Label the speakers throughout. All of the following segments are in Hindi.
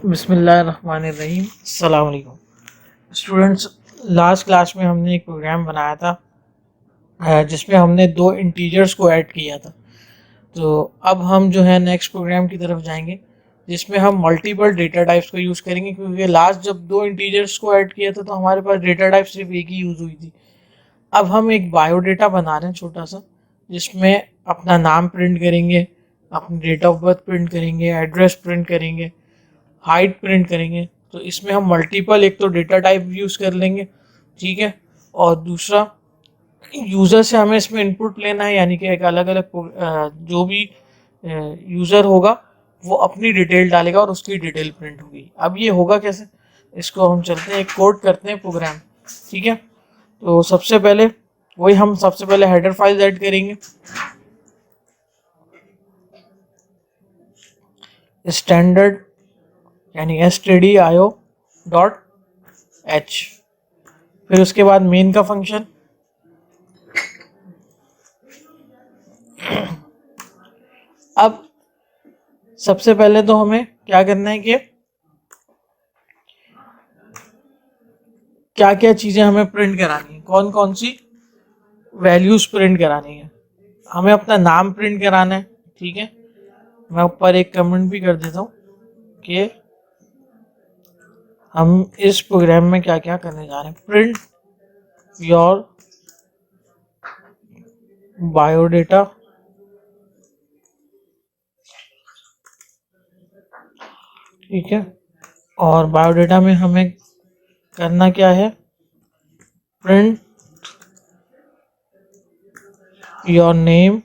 Speaker 1: बिस्मिल्लाहिर्रहमानिर्रहीम। अस्सलाम वालेकुम स्टूडेंट्स। लास्ट क्लास में हमने एक प्रोग्राम बनाया था जिसमें हमने दो इंटीजर्स को ऐड किया था। तो अब हम जो है नेक्स्ट प्रोग्राम की तरफ जाएंगे जिसमें हम मल्टीपल डेटा टाइप्स को यूज़ करेंगे, क्योंकि लास्ट जब दो इंटीजर्स को ऐड किया था तो हमारे पास डेटा टाइप सिर्फ एक ही यूज़ हुई थी। अब हम एक बायोडेटा बना रहे हैं छोटा सा, जिसमें अपना नाम प्रिंट करेंगे, अपनी डेट ऑफ बर्थ प्रिंट करेंगे, एड्रेस प्रिंट करेंगे, हाइट प्रिंट करेंगे। तो इसमें हम मल्टीपल एक तो डेटा टाइप यूज़ कर लेंगे, ठीक है, और दूसरा यूज़र से हमें इसमें इनपुट लेना है, यानी कि एक अलग अलग जो भी यूज़र होगा वो अपनी डिटेल डालेगा और उसकी डिटेल प्रिंट होगी। अब ये होगा कैसे, इसको हम चलते हैं एक कोड करते हैं प्रोग्राम, ठीक है। तो सबसे पहले हेडर फाइल ऐड करेंगे, स्टैंडर्ड यानी stdio.h। फिर उसके बाद मेन का फंक्शन, अब सबसे पहले तो हमें क्या करना है कि क्या क्या चीज़ें हमें प्रिंट करानी है, कौन कौन सी वैल्यूज़ प्रिंट करानी है। हमें अपना नाम प्रिंट कराना है, ठीक है। मैं ऊपर एक कमेंट भी कर देता हूँ कि हम इस प्रोग्राम में क्या क्या करने जा रहे हैं। प्रिंट योर बायोडेटा, ठीक है। और बायोडेटा में हमें करना क्या है, print your name,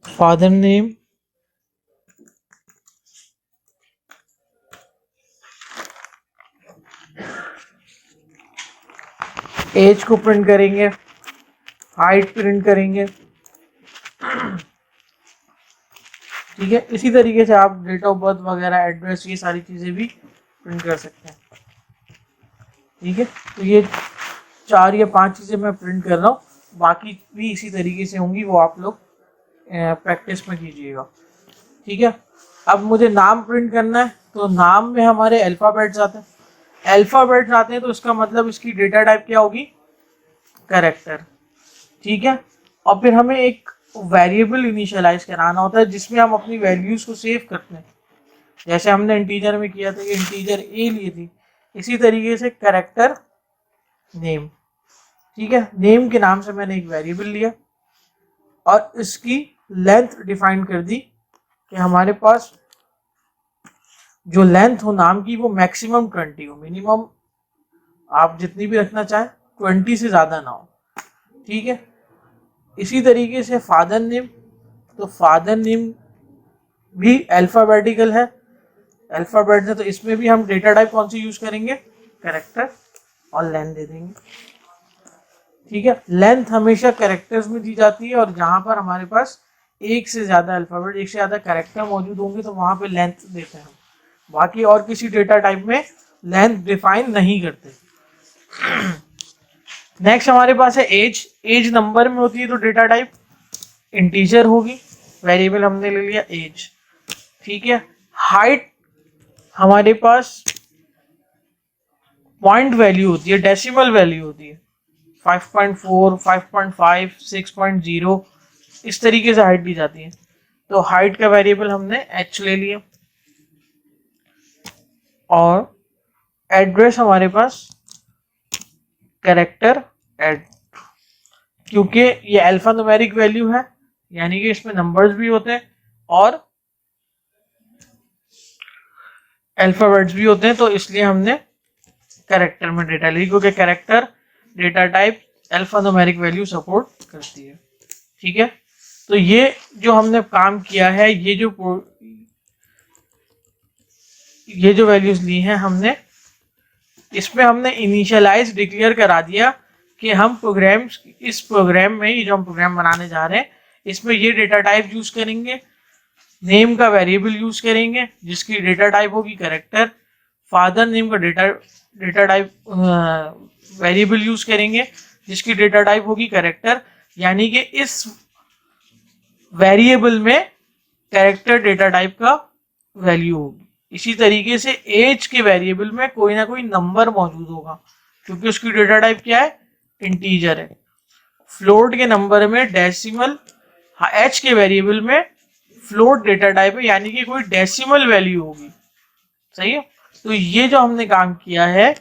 Speaker 1: father name, age को प्रिंट करेंगे, हाइट प्रिंट करेंगे, ठीक है। इसी तरीके से आप डेट ऑफ बर्थ वगैरह, एड्रेस, ये सारी चीज़ें भी प्रिंट कर सकते हैं, ठीक है। तो ये 4 या 5 चीज़ें मैं प्रिंट कर रहा हूँ, बाकी भी इसी तरीके से होंगी, वो आप लोग प्रैक्टिस में कीजिएगा, ठीक है। अब मुझे नाम प्रिंट करना है, तो नाम में हमारे अल्फ़ाबेट्स आते हैं। अल्फ़ाबेट्स आते हैं तो इसका मतलब इसकी डेटा टाइप क्या होगी, कैरेक्टर, ठीक है। और फिर हमें एक वेरिएबल इनिशियलाइज कराना होता है जिसमें हम अपनी वैल्यूज़ को सेव करते हैं। जैसे हमने इंटीजर में किया था कि इंटीजर ए ली थी, इसी तरीके से कैरेक्टर नेम, ठीक है। नेम के नाम से मैंने एक वेरिएबल लिया और इसकी लेंथ डिफाइन कर दी कि हमारे पास जो लेंथ हो नाम की वो मैक्सिमम 20 हो, मिनिमम आप जितनी भी रखना चाहें, 20 से ज़्यादा ना हो, ठीक है। इसी तरीके से फादर नेम, तो फादर नेम भी अल्फ़ाबेटिकल है, अल्फ़ाबेट है, तो इसमें भी हम डेटा टाइप कौन सी यूज़ करेंगे, कैरेक्टर, और लेंथ दे देंगे, ठीक है। लेंथ हमेशा कैरेक्टर्स में दी जाती है, और जहाँ पर हमारे पास एक से ज़्यादा अल्फ़ाबेट, एक से ज़्यादा कैरेक्टर मौजूद होंगे तो वहाँ पे लेंथ देते हैं। बाकी और किसी डेटा टाइप में लेंथ डिफाइन नहीं करते। नेक्स्ट हमारे पास है एज। एज नंबर में होती है तो डेटा टाइप इंटीजर होगी, वेरिएबल हमने ले लिया एज, ठीक है। हाइट हमारे पास पॉइंट वैल्यू होती है, डेसिमल वैल्यू होती है, 5.4, 5.5, 6.0, इस तरीके से हाइट दी जाती है। तो हाइट का वेरिएबल हमने एच ले लिया। और एड्रेस हमारे पास कैरेक्टर एड, क्योंकि ये अल्फा न्यूमेरिक वैल्यू है, यानी कि इसमें नंबर्स भी होते हैं और अल्फाबेट्स भी होते हैं, तो इसलिए हमने कैरेक्टर में डेटा ली, क्योंकि character data type alpha numeric value support करती है, ठीक है। तो ये जो हमने काम किया है, ये जो वैल्यूज ली हैं हमने, इसमें हमने इनिशियलाइज डिक्लेयर करा दिया कि हम इस प्रोग्राम में, ये जो हम प्रोग्राम बनाने जा रहे हैं, इसमें ये डेटा टाइप यूज करेंगे, नेम का वेरिएबल यूज करेंगे जिसकी डेटा टाइप होगी कैरेक्टर, फादर नेम का डेटा टाइप वेरिएबल यूज करेंगे जिसकी डेटा टाइप होगी कैरेक्टर, यानी कि इस वेरिएबल में कैरेक्टर डेटा टाइप का वैल्यू होगी। इसी तरीके से एज के वेरिएबल में कोई ना कोई नंबर मौजूद होगा क्योंकि उसकी डेटा टाइप क्या है, इंटीजर है। फ्लोट के नंबर में डेसिमल, एच के वेरिएबल में फ्लोट डेटा टाइप है यानी कि कोई डेसिमल वैल्यू होगी। सही है। तो ये जो हमने काम किया है,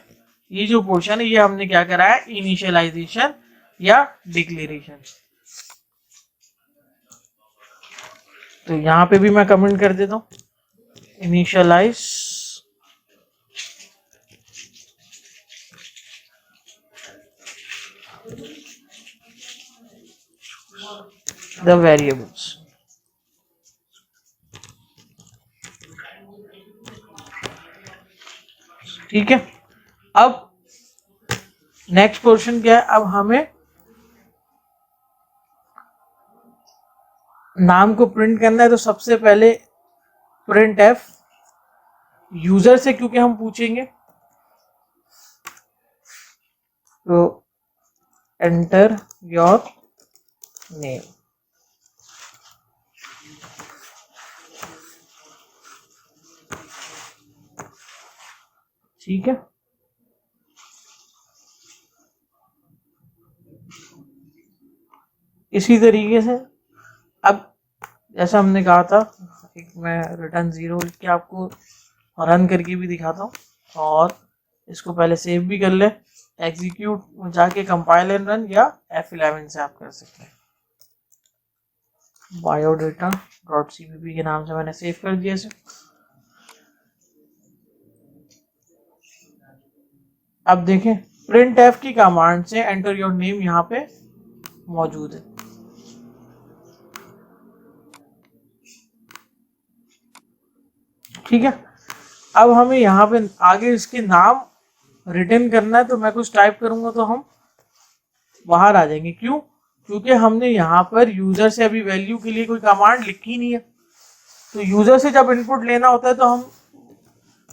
Speaker 1: ये जो पोर्शन है, ये हमने क्या करा है, इनिशियलाइजेशन या डिक्लेरेशन। तो यहां पे भी मैं कमेंट कर देता हूं, इनिशियलाइज द वेरिएबल्स। ठीक है। अब नेक्स्ट पोर्शन क्या है, अब हमें नाम को प्रिंट करना है। तो सबसे पहले प्रिंट एफ यूजर से, क्योंकि हम पूछेंगे, तो एंटर योर नेम। ठीक है। इसी तरीके से अब जैसा हमने कहा था, एक मैं रिटर्न 0 लिख के आपको रन करके भी दिखाता हूँ, और इसको पहले सेव भी कर ले। एग्जीक्यूट जाके कंपाइल एंड रन, या F11 से आप कर सकते हैं। बायोडेटा डॉट cpp के नाम से मैंने सेव कर दिया इसे। अब देखें, प्रिंट एफ की कमांड से एंटर योर नेम यहाँ पे मौजूद है। ठीक है। अब हमें यहाँ पे आगे इसके नाम रिटर्न करना है, तो मैं कुछ टाइप करूंगा तो हम बाहर आ जाएंगे। क्यों? क्योंकि हमने यहाँ पर यूजर से अभी वैल्यू के लिए कोई कमांड लिखी नहीं है। तो यूजर से जब इनपुट लेना होता है तो हम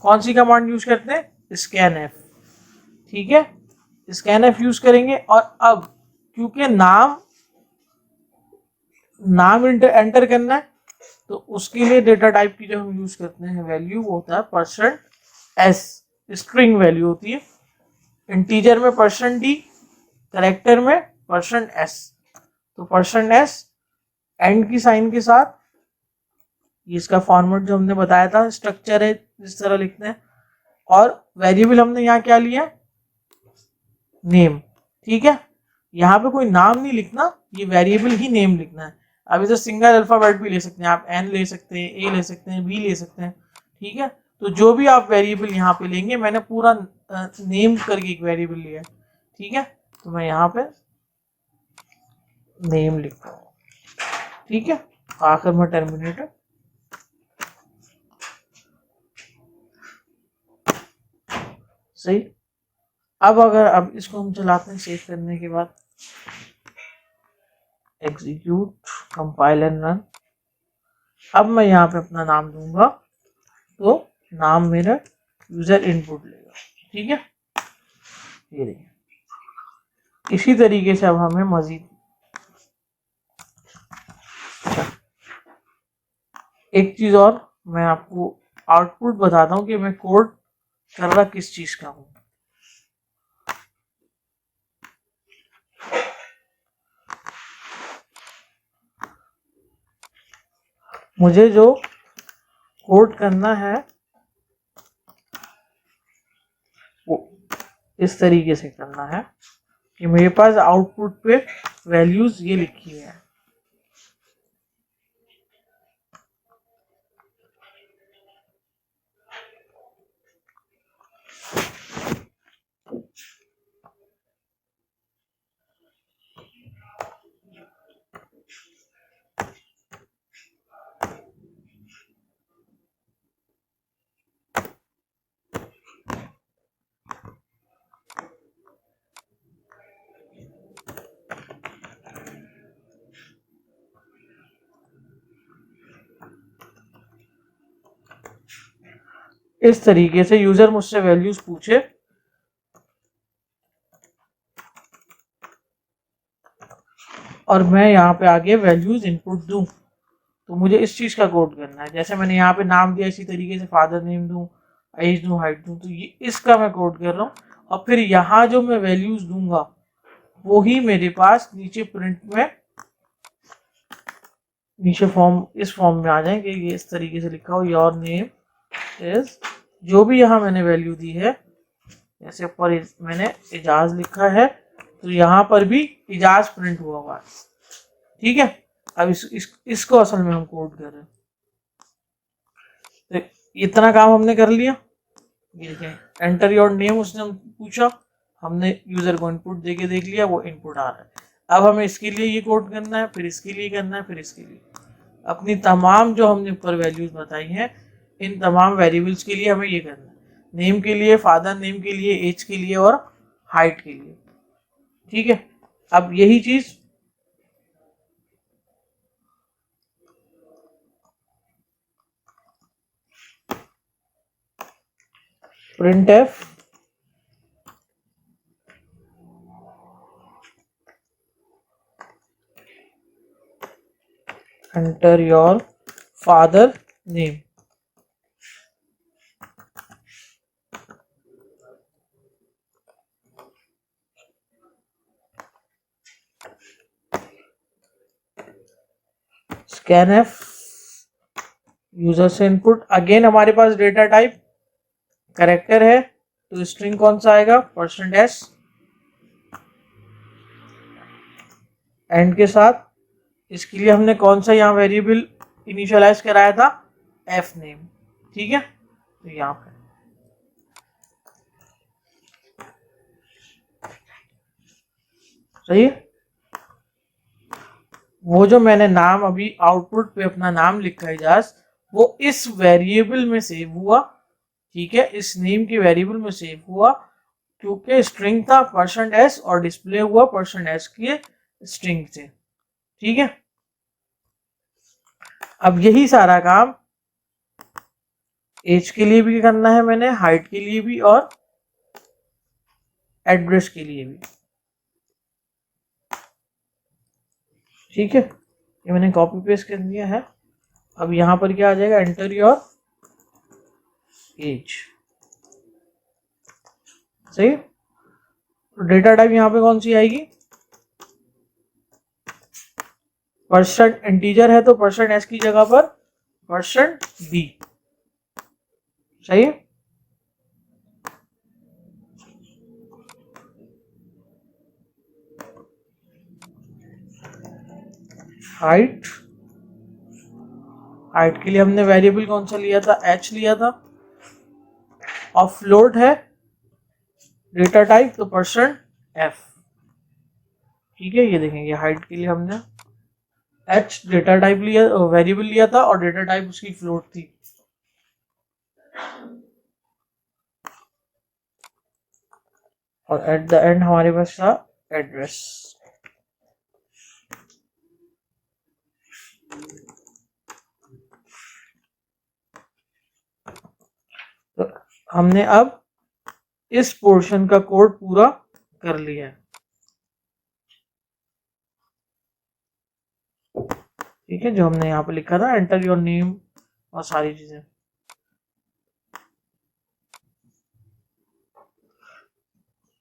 Speaker 1: कौन सी कमांड यूज करते हैं, स्कैन एफ। ठीक है, स्कैन एफ यूज करेंगे। और अब क्योंकि नाम एंटर करना है, तो उसके लिए डेटा टाइप की जो हम यूज करते हैं वैल्यू, वो होता है %s, स्ट्रिंग वैल्यू होती है। इंटीजर में %d, कैरेक्टर में %s। तो %s एंड की साइन के साथ, ये इसका फॉर्मेट जो हमने बताया था, स्ट्रक्चर है जिस तरह लिखते हैं। और वेरिएबल हमने यहाँ क्या लिया, नेम। ठीक है, यहाँ पे कोई नाम नहीं लिखना, ये वेरिएबल ही नेम लिखना है। अब इधर सिंगल अल्फाबेट भी ले सकते हैं आप, एन ले सकते हैं, ए ले सकते हैं, बी ले सकते हैं। ठीक है, तो जो भी आप वेरिएबल यहाँ पे लेंगे, मैंने पूरा नेम करके एक वेरिएबल लिया। ठीक है, तो मैं यहाँ पे नेम लिखता हूँ। ठीक है, आखिर में टर्मिनेटर। सही। अब इसको हम चलाते हैं सेव करने के बाद, एग्जीक्यूट, कंपाइल एंड रन। अब मैं यहाँ पे अपना नाम दूंगा, तो नाम मेरा यूजर इनपुट लेगा। ठीक है, ये देखिए। इसी तरीके से अब हमें मजीद एक चीज और मैं आपको आउटपुट बताता हूँ कि मैं कोड कर रहा किस चीज का हूँ। मुझे जो कोड करना है वो इस तरीके से करना है कि मेरे पास आउटपुट पे वैल्यूज ये लिखी है। इस तरीके से यूजर मुझसे वैल्यूज पूछे, और मैं यहाँ पे आगे वैल्यूज इनपुट दूँ, तो मुझे इस चीज़ का कोड करना है। जैसे मैंने यहाँ पे नाम दिया, इसी तरीके से फादर नेम दूँ, एज दूँ, हाइट दूँ, तो ये इसका मैं कोड कर रहा हूँ। और फिर यहाँ जो मैं वैल्यूज दूंगा वो ही मेरे पास नीचे प्रिंट में, नीचे फॉर्म, इस फॉर्म में आ जाए कि ये इस तरीके से लिखा हो, योर नेम इज, जो भी यहाँ मैंने वैल्यू दी है, जैसे ऊपर मैंने इजाज लिखा है तो यहाँ पर भी इजाज प्रिंट हुआ हुआ है। ठीक है, अब इसको असल में हम कोड कर रहे हैं। तो इतना काम हमने कर लिया। ये देखें, एंटर योर नेम उसने पूछा, हमने यूजर को इनपुट देके देख लिया, वो इनपुट आ रहा है। अब हमें इसके लिए ये कोड करना है, फिर इसके लिए करना है, फिर इसके लिए। अपनी तमाम जो हमने ऊपर वैल्यूज बताई हैं, इन तमाम वेरिएबल्स के लिए हमें ये करना है। नेम के लिए, फादर नेम के लिए, एज के लिए और हाइट के लिए। ठीक है, अब यही चीज printf enter your father name, scanf user से इनपुट। अगेन हमारे पास डेटा टाइप कैरेक्टर है, तो स्ट्रिंग कौन सा आएगा, %s एंड के साथ। इसके लिए हमने कौन सा यहाँ वेरिएबल इनिशियलाइज कराया था, f नेम। ठीक है, तो यहाँ पे सही है। वो जो मैंने नाम अभी आउटपुट पे अपना नाम लिखा इजाज, वो इस वेरिएबल में सेव हुआ। ठीक है, इस नेम के वेरिएबल में सेव हुआ क्योंकि स्ट्रिंग था %s और डिस्प्ले हुआ %s के स्ट्रिंग से। ठीक है, अब यही सारा काम एज के लिए भी करना है मैंने, हाइट के लिए भी और एड्रेस के लिए भी। ठीक है, ये मैंने कॉपी पेस्ट कर दिया है। अब यहाँ पर क्या आ जाएगा, एंटर योर एज। सही, तो डेटा टाइप यहाँ पे कौन सी आएगी, % इंटीजर है तो %s की जगह पर %b। सही है, हाइट, हाइट के लिए हमने वेरिएबल कौन सा लिया था, h लिया था। और फ्लोट है डेटा टाइप, तो %f। ठीक है, ये देखेंगे हाइट के लिए हमने h डेटा टाइप लिया, वेरिएबल लिया था और डेटा टाइप उसकी फ्लोट थी। और एट द एंड हमारे पास था एड्रेस। तो हमने अब इस पोर्शन का कोड पूरा कर लिया है। ठीक है, जो हमने यहाँ पे लिखा था एंटर योर नेम और सारी चीजें।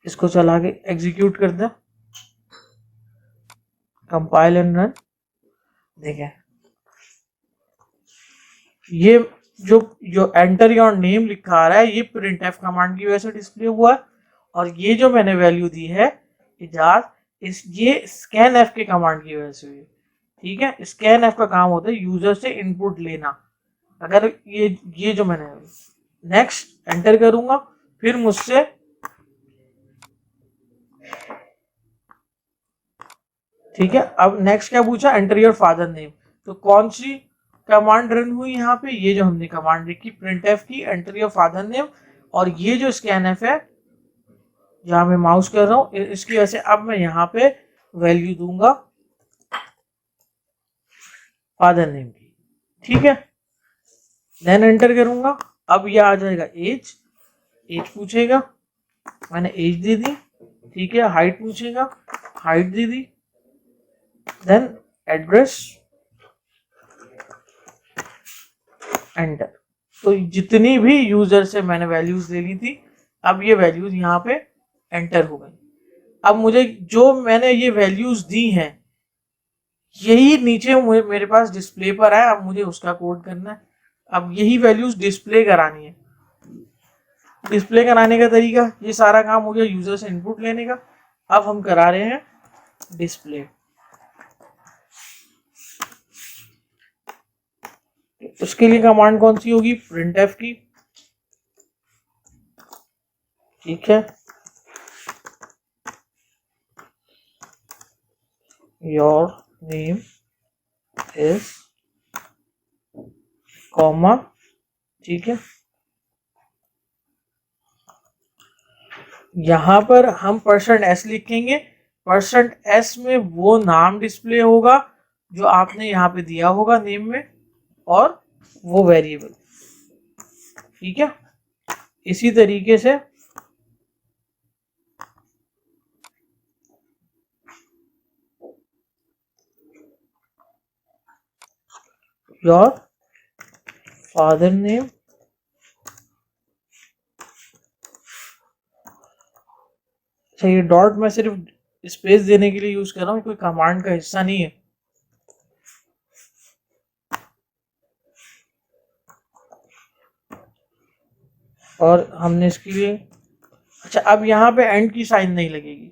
Speaker 1: इसको चला के एग्जीक्यूट कर दे, कंपाइल एंड रन। देखें, ये जो एंटर योर नेम लिखा आ रहा है, ये printf कमांड की वजह से डिस्प्ले हुआ है। और ये जो मैंने वैल्यू दी है इजाज, ये scanf के कमांड की वजह से हुई। ठीक है, scanf का काम होता है यूजर से इनपुट लेना। अगर ये जो मैंने नेक्स्ट एंटर करूंगा, फिर मुझसे ठीक है, अब नेक्स्ट क्या पूछा, एंटर योर फादर नेम। तो कौन सी कमांड रन हुई यहाँ पे, ये जो हमने कमांड लिखी printf की, एंटर योर फादर नेम। और ये जो scanf है, जहां मैं माउस कर रहा हूँ, इसकी वजह से अब मैं यहाँ पे वैल्यू दूंगा फादर नेम की। ठीक है, देन एंटर करूंगा। अब ये आ जाएगा एज, एज पूछेगा, मैंने एज दे दी। ठीक है, हाइट पूछेगा, हाइट दे दी। Then address, enter. तो जितनी भी यूजर से मैंने वैल्यूज ले ली थी, अब ये वैल्यूज यहाँ पे एंटर हो गई। अब मुझे जो मैंने ये वैल्यूज दी हैं, यही नीचे मेरे पास डिस्प्ले पर है। अब मुझे उसका कोड करना है। अब यही वैल्यूज डिस्प्ले करानी है। डिस्प्ले कराने का तरीका, ये सारा काम हो गया यूजर से इनपुट लेने का। अब हम करा रहे हैं डिस्प्ले। उसके लिए कमांड कौन सी होगी? printf की। ठीक है, योर नेम इज कॉमा, ठीक है। यहां पर हम %s लिखेंगे। %s में वो नाम डिस्प्ले होगा जो आपने यहाँ पे दिया होगा नेम में, और वो वेरिएबल। ठीक है, इसी तरीके से योर फादर नेम, अच्छा ये डॉट मैं सिर्फ स्पेस देने के लिए यूज कर रहा हूँ, कोई कमांड का हिस्सा नहीं है। और हमने इसके लिए, अच्छा अब यहाँ पे एंड की साइन नहीं लगेगी।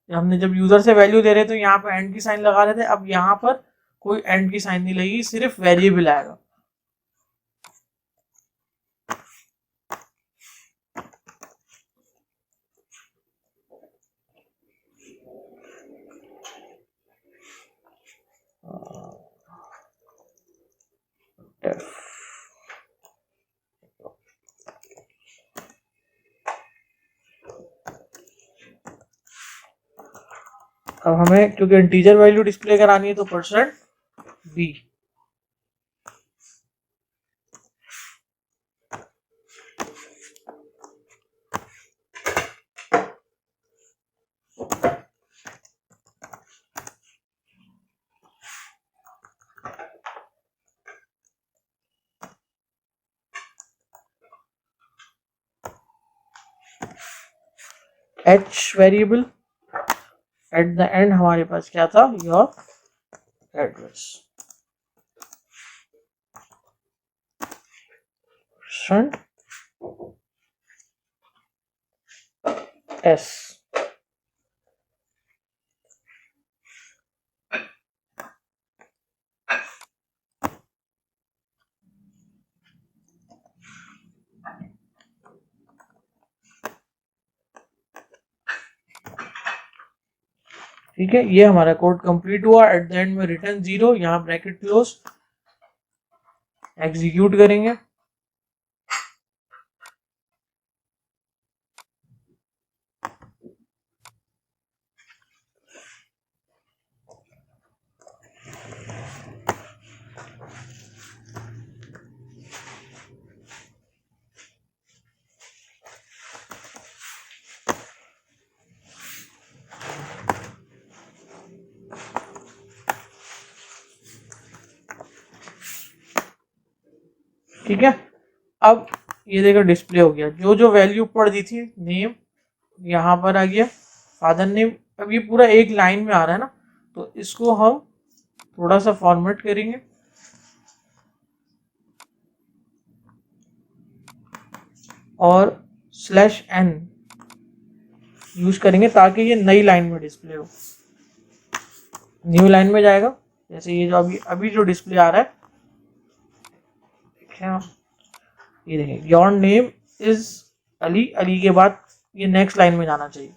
Speaker 1: हमने जब यूजर से वैल्यू दे रहे थे तो यहाँ पे एंड की साइन लगा रहे थे, अब यहाँ पर कोई एंड की साइन नहीं लगेगी, सिर्फ वेरिएबल आएगा। अब हमें क्योंकि इंटीजर वैल्यू डिस्प्ले करानी है तो %b। h variable, at the end हमारे पास क्या था? Your address. %s। ठीक है, ये हमारा कोड कंप्लीट हुआ। एट द एंड में रिटर्न 0, यहाँ ब्रैकेट क्लोज, एग्जीक्यूट करेंगे। ठीक है, अब ये देखो डिस्प्ले हो गया। जो जो वैल्यू पढ़ दी थी, नेम यहाँ पर आ गया, फादर नेम। अब ये पूरा एक लाइन में आ रहा है ना, तो इसको हम थोड़ा सा फॉर्मेट करेंगे और /n यूज करेंगे ताकि ये नई लाइन में डिस्प्ले हो। न्यू लाइन में जाएगा, जैसे ये जो अभी अभी जो डिस्प्ले आ रहा है, देखिए ये देखिए, your name is Ali. Ali के बाद ये नेक्स्ट लाइन में जाना चाहिए,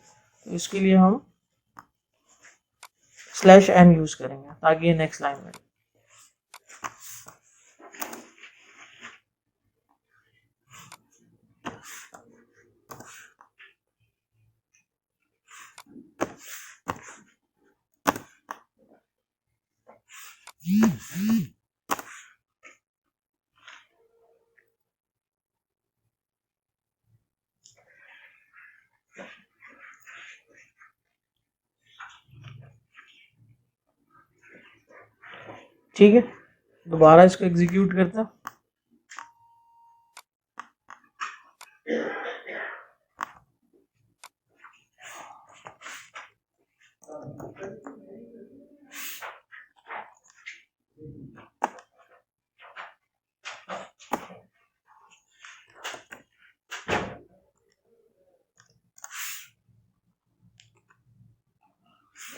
Speaker 1: तो इसके लिए हम /n यूज करेंगे ताकि ये नेक्स्ट लाइन में। ठीक है, दोबारा इसको एग्जीक्यूट करते हैं।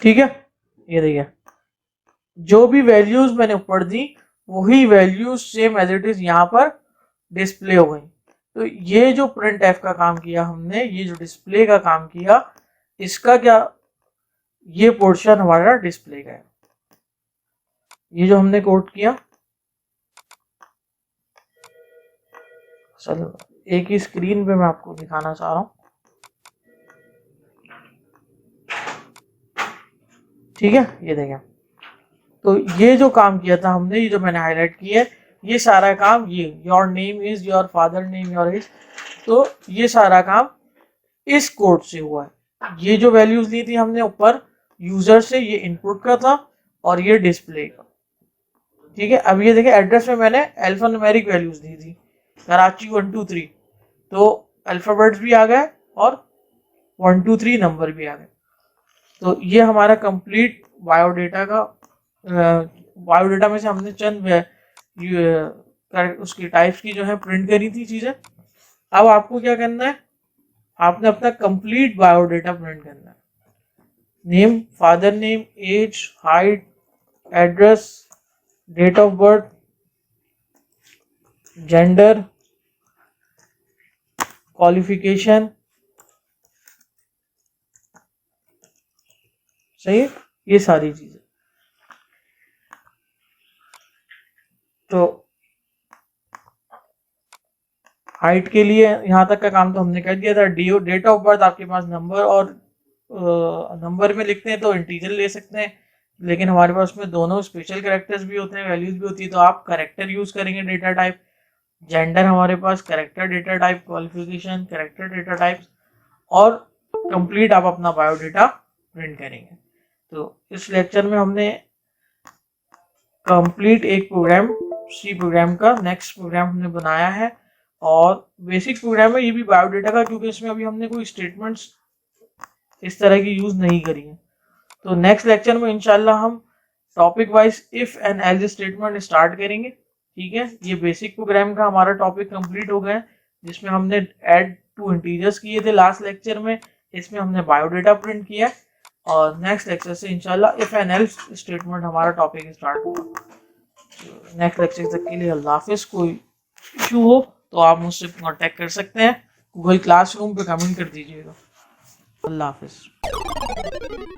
Speaker 1: ठीक है, ये देखिए जो भी वैल्यूज मैंने ऊपर दी वही values same as it is यहाँ पर डिस्प्ले हो गई। तो ये जो प्रिंट एफ का काम किया हमने, ये जो डिस्प्ले का काम किया, इसका क्या, ये पोर्शन हमारा डिस्प्ले का है। ये जो हमने कोड किया, चलो एक ही स्क्रीन पे मैं आपको दिखाना चाह रहा हूँ। ठीक है, ये देखें, तो ये जो काम किया था हमने, ये जो मैंने हाईलाइट किया है, ये सारा काम, ये your name is, your father name, your age, तो ये सारा काम इस कोड से हुआ है। ये जो वैल्यूज ली थी हमने ऊपर यूजर से, ये इनपुट का था और ये डिस्प्ले का। ठीक है, अब ये देखें एड्रेस में मैंने अल्फान्यूमेरिक वैल्यूज दी थी, कराची 1 2 3, तो अल्फाबेट्स भी आ गए और 1 2 3 नंबर भी आ गए। तो ये हमारा कंप्लीट बायोडेटा का, बायोडेटा में से हमने चंद उसकी टाइप्स की जो है प्रिंट करी थी चीजें। अब आपको क्या करना है, आपने अपना कंप्लीट बायोडेटा प्रिंट करना है। Name, father name, age, height, address, date of birth, gender, qualification, सही है, ये सारी चीजें। तो हाइट के लिए यहाँ तक का काम तो हमने कर दिया था। डेट ऑफ बर्थ आपके पास नंबर और नंबर में लिखते हैं तो इंटीजर ले सकते हैं, लेकिन हमारे पास उसमें दोनों स्पेशल कैरेक्टर्स भी होते हैं, वैल्यूज भी होती है, तो आप कैरेक्टर यूज करेंगे डेटा टाइप। जेंडर हमारे पास character data type, qualification character data type, और कंप्लीट आप अपना बायोडेटा प्रिंट करेंगे। तो इस लेक्चर में हमने कंप्लीट एक प्रोग्राम, सी प्रोग्राम का नेक्स्ट प्रोग्राम हमने बनाया है, और बेसिक प्रोग्राम है ये भी बायोडेटा का, क्योंकि इसमें अभी हमने कोई स्टेटमेंट्स इस तरह की यूज नहीं करी है। तो नेक्स्ट लेक्चर में इंशाल्लाह हम topic wise if and else statement start करेंगे। ठीक है, ये बेसिक प्रोग्राम का हमारा टॉपिक कंप्लीट हो गया, जिसमें हमने ऐड टू इंटीजर्स किए थे लास्ट लेक्चर में, इसमें हमने बायोडेटा प्रिंट किया, और नेक्स्ट लेक्चर से इंशाल्लाह इफ एंड एल्स स्टेटमेंट हमारा टॉपिक स्टार्ट होगा। नेक्स्ट लेक्चर तक के लिए अल्लाह हाफिज। कोई इशू हो तो आप मुझसे कांटेक्ट कर सकते हैं, गूगल क्लासरूम पे कमेंट कर दीजिएगा। अल्लाह हाफिज।